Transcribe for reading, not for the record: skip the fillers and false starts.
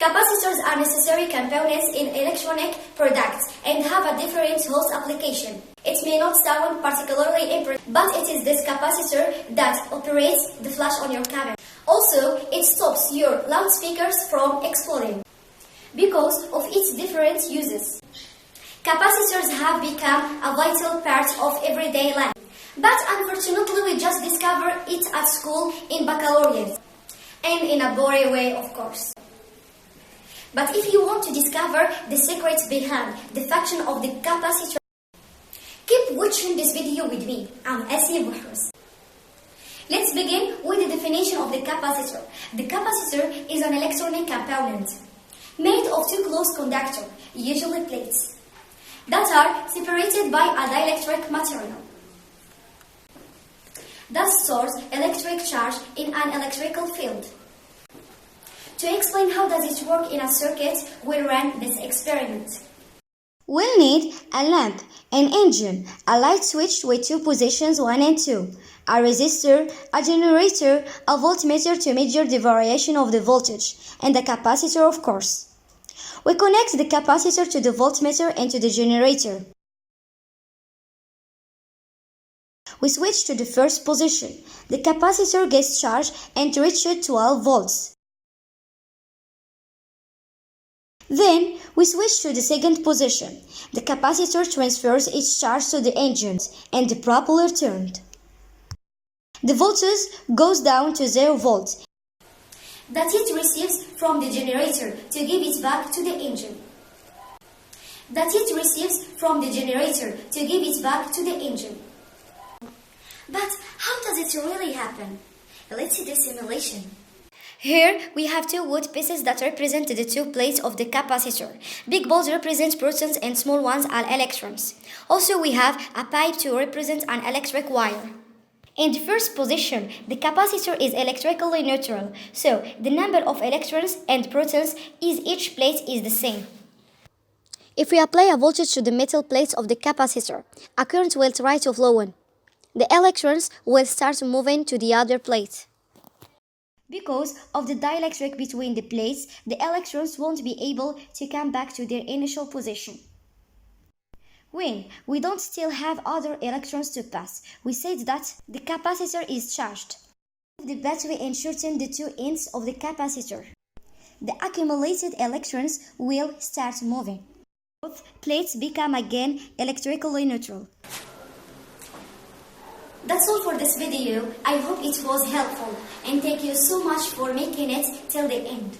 Capacitors are necessary components in electronic products and have a different host application. It may not sound particularly impressive, but it is this capacitor that operates the flash on your camera. Also, it stops your loudspeakers from exploding because of its different uses. Capacitors have become a vital part of everyday life, but unfortunately we just discovered it at school in baccalaureate, and in a boring way, of course. But if you want to discover the secrets behind the function of the capacitor, keep watching this video with me. I'm Asya Buhras. Let's begin with the definition of the capacitor. The capacitor is an electronic component made of two close conductors, usually plates, that are separated by a dielectric material that stores electric charge in an electrical field. To explain how does it work in a circuit, we'll run this experiment. We'll need a lamp, an engine, a light switch with two positions 1 and 2, a resistor, a generator, a voltmeter to measure the variation of the voltage, and a capacitor, of course. We connect the capacitor to the voltmeter and to the generator. We switch to the first position. The capacitor gets charged and reaches 12 volts. Then, we switch to the second position. The capacitor transfers its charge to the engine and the propeller turned. The voltage goes down to 0 volts that it receives from the generator to give it back to the engine. But how does it really happen? Let's see the simulation. Here we have two wood pieces that represent the two plates of the capacitor. Big balls represent protons and small ones are electrons. Also we have a pipe to represent an electric wire. In the first position, the capacitor is electrically neutral, so the number of electrons and protons in each plate is the same. If we apply a voltage to the metal plates of the capacitor, a current will try to flow in. The electrons will start moving to the other plate. Because of the dielectric between the plates, the electrons won't be able to come back to their initial position. When we don't still have other electrons to pass, we said that the capacitor is charged. The battery and shorten the two ends of the capacitor. The accumulated electrons will start moving. Both plates become again electrically neutral. That's all for this video. I hope it was helpful and thank you so much for making it till the end.